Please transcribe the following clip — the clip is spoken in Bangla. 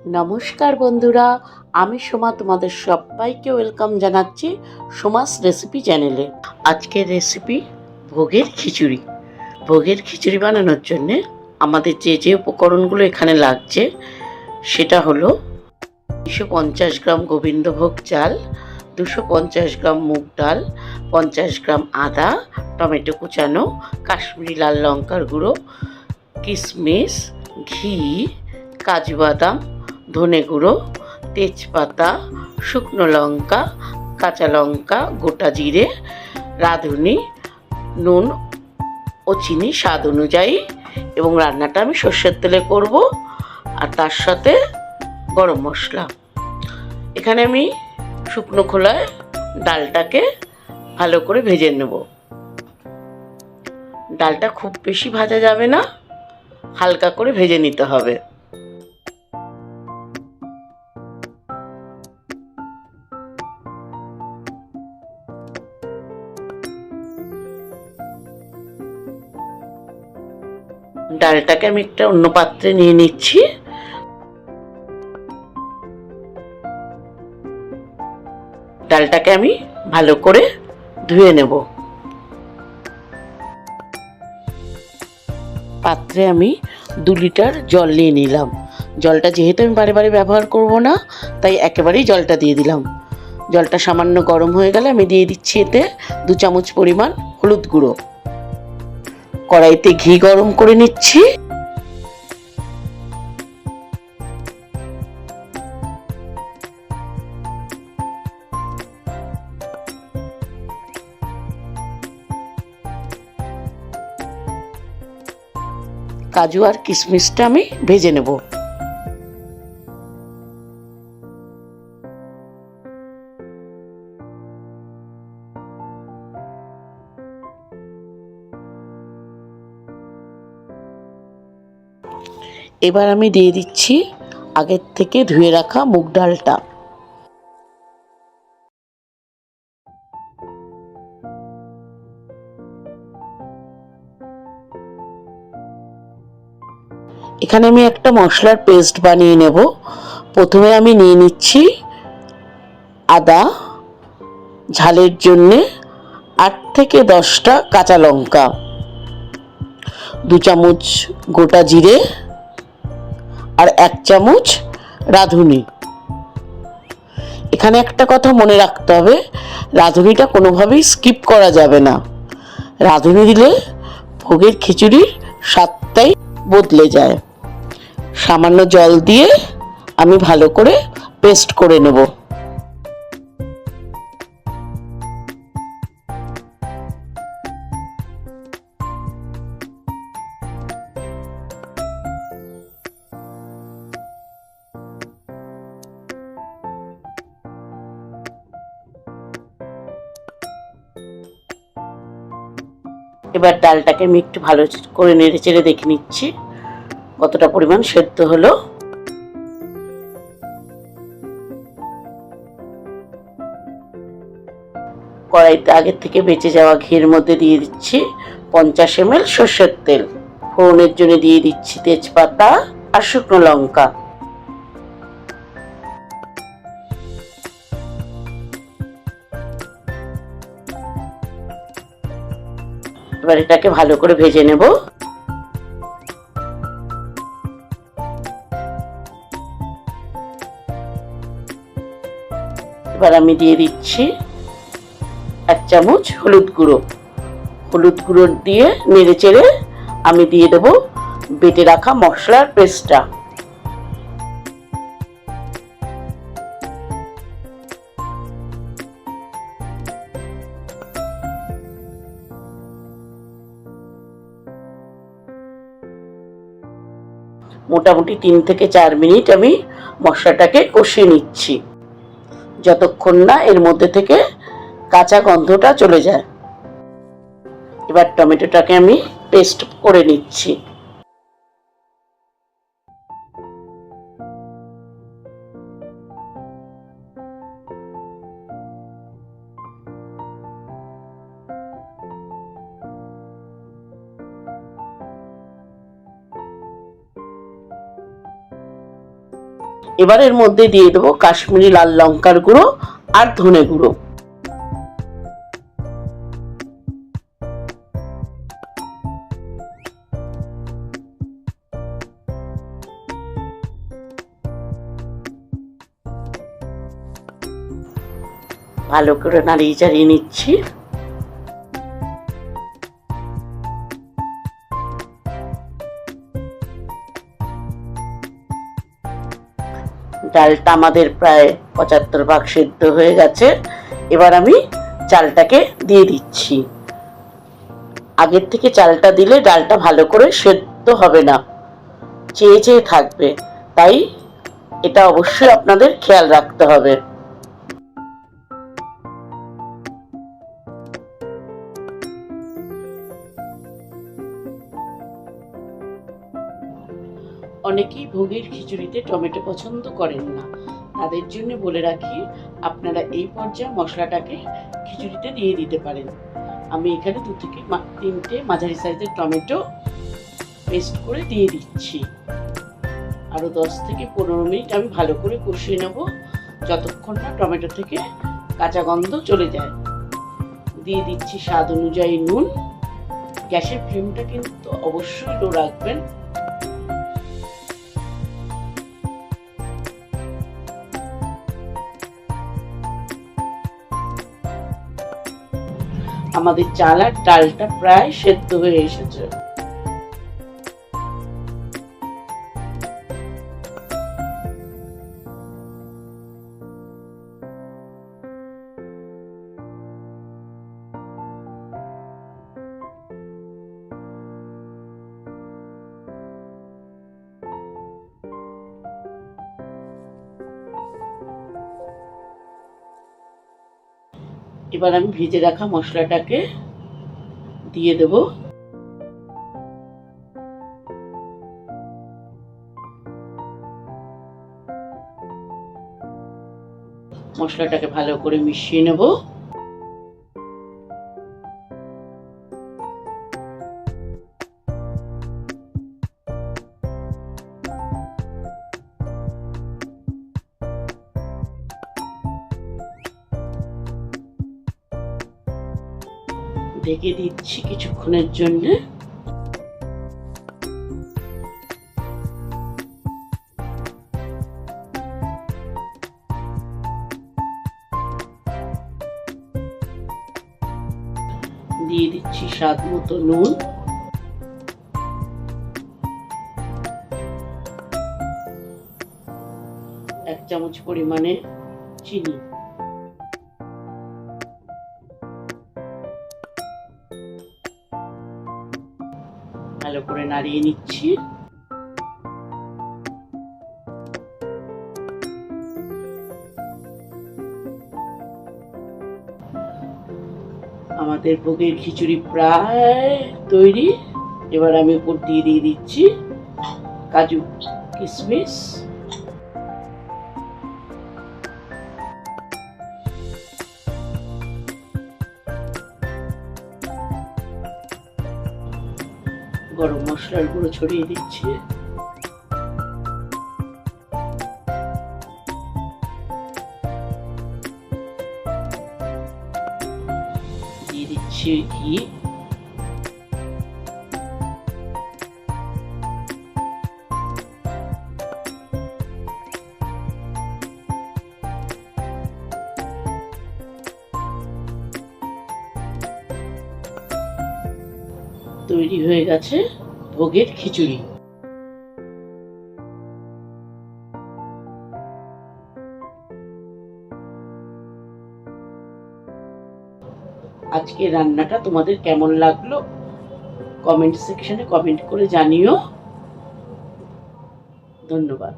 নমস্কার বন্ধুরা, আমি সোমা তোমাদের সবাইকে ওয়েলকাম জানাচ্ছি সোমাস রেসিপি চ্যানেলে। আজকের রেসিপি ভোগের খিচুড়ি। ভোগের খিচুড়ি বানানোর জন্যে আমাদের যে উপকরণগুলো এখানে লাগছে সেটা হলো 250 গ্রাম গোবিন্দভোগ চাল, 250 গ্রাম মুগ ডাল, 50 গ্রাম আদা, টমেটো কুচানো, কাশ্মীরি লাল লঙ্কার গুঁড়ো, কিশমিশ, ঘি, কাজু বাদাম, ধনে গুঁড়ো, তেজপাতা, শুকনো লঙ্কা, কাঁচা লঙ্কা, গোটা জিরে, রাঁধুনি, নুন ও চিনি স্বাদ অনুযায়ী। এবং রান্নাটা আমি সর্ষের তেলে করব, আর তার সাথে গরম মশলা। এখানে আমি শুকনো খোলায় ডালটাকে ভালো করে ভেজে নেব। ডালটা খুব বেশি ভাজা যাবে না, হালকা করে ভেজে নিতে হবে। ডালটাকে আমি একটা অন্য পাত্রে নিয়ে নিচ্ছি। ডালটাকে আমি ভালো করে ধুয়ে নেব। পাত্রে আমি 2 লিটার জল নিয়ে নিলাম। জলটা যেহেতু আমি বারে বারে ব্যবহার করব না, তাই একেবারেই জলটা দিয়ে দিলাম। জলটা সামান্য গরম হয়ে গেলে আমি দিয়ে দিচ্ছি এতে 2 চামচ পরিমাণ হলুদ গুঁড়ো। কড়াইতে ঘি গরম করে নিচ্ছি। কাজু আর কিশমিশটা আমি ভেজে নেব। এবার আমি দিয়ে দিচ্ছি আগের থেকে ধুয়ে রাখা মুগ ডালটা। এখানে আমি একটা মশলার পেস্ট বানিয়ে নেব। প্রথমে আমি নিয়ে নিচ্ছি আদা, ঝালের জন্যে 8 থেকে 10টা কাঁচা লঙ্কা, 2 চামচ গোটা জিরে, আর 1 চামচ রাঁধুনি। এখানে একটা কথা মনে রাখতে হবে, রাঁধুনিটা কোনোভাবেই স্কিপ করা যাবে না। রাঁধুনি দিলে ভোগের খিচুড়ির স্বাদটাই বদলে যায়। সামান্য জল দিয়ে আমি ভালো করে পেস্ট করে নেব। এবার ডালটাকে আমি একটু ভালো করে নেড়ে চেড়ে দেখে নিচ্ছি কতটা পরিমাণ সেদ্ধ হলো। কড়াইতে আগের থেকে বেঁচে যাওয়া ঘির মধ্যে দিয়ে দিচ্ছি 50 ml সর্ষের তেল। ফোড়নের জন্য দিয়ে দিচ্ছি তেজপাতা আর শুকনো লঙ্কা। এবার এটাকে ভালো করে ভেজে নেব। এবার আমি দিয়ে দিচ্ছি 1 চামচ হলুদ গুঁড়ো। হলুদ গুঁড়ো দিয়ে নেড়ে চেড়ে আমি দিয়ে দেবো বেটে রাখা মশলার পেস্টটা। মোটামুটি 3 থেকে 4 মিনিট আমি মশলাটাকে কষিয়ে নিচ্ছি, যতক্ষণ না এর মধ্যে থেকে কাঁচা গন্ধটা চলে যায়। এবার টমেটোটাকে আমি পেস্ট করে নিচ্ছি। এবার এর মধ্যে দিয়ে দেবো কাশ্মীরি লাল লঙ্কার গুঁড়ো আর ধনে গুঁড়ো। ভালো করে নাড়িয়ে চাড়িয়ে নিচ্ছি। ডালটা আমাদের প্রায় 75 ভাগ সেদ্ধ হয়ে গেছে। এবার আমি চালটাকে দিয়ে দিচ্ছি। আগের থেকে চালটা দিলে ডালটা ভালো করে সেদ্ধ হবে না, চেয়ে চেয়ে থাকবে, তাই এটা অবশ্যই আপনাদের খেয়াল রাখতে হবে। অনেকেই ভোগের খিচুড়িতে টমেটো পছন্দ করেন না, তাদের জন্য বলে রাখি আপনারা এই পর্যায়ে মশলাটাকে খিচুড়িতে দিয়ে দিতে পারেন। আমি এখানে 2 থেকে 3টে মাঝারি সাইজের টমেটো পেস্ট করে দিয়ে দিচ্ছি। আরও 10 থেকে 15 মিনিট আমি ভালো করে কষিয়ে নেব, যতক্ষণ না টমেটো থেকে কাঁচা গন্ধ চলে যায়। দিয়ে দিচ্ছি স্বাদ অনুযায়ী নুন। গ্যাসের ফ্লেমটা কিন্তু অবশ্যই লো রাখবেন। আমাদের চাল আর ডালটা প্রায় সেদ্ধ হয়ে এসেছে। এবার আমি ভেজে রাখা মশলাটাকে দিয়ে দেব। মশলাটাকে ভালো করে মিশিয়ে নেব। ঢেকে দিচ্ছি কিছুক্ষণের জন্য। দিয়ে দিচ্ছি স্বাদ মতো নুন। 1 চামচ পরিমাণে চিনি। ভালো করে নাড়িয়ে নিচ্ছি। আমাদের ভোগের খিচুড়ি প্রায় তৈরি। এবার আমি উপর দিয়ে দিচ্ছি কাজু কিশমিশ। গরম মশলার গুঁড়ো ছড়িয়ে দিচ্ছি। দিয়ে দিচ্ছি ঘি। তৈরি হয়ে গেছে ভোগের খিচুড়ি। আজকে রান্নাটা তোমাদের কেমন লাগলো কমেন্ট সেকশনে কমেন্ট করে জানিও। ধন্যবাদ।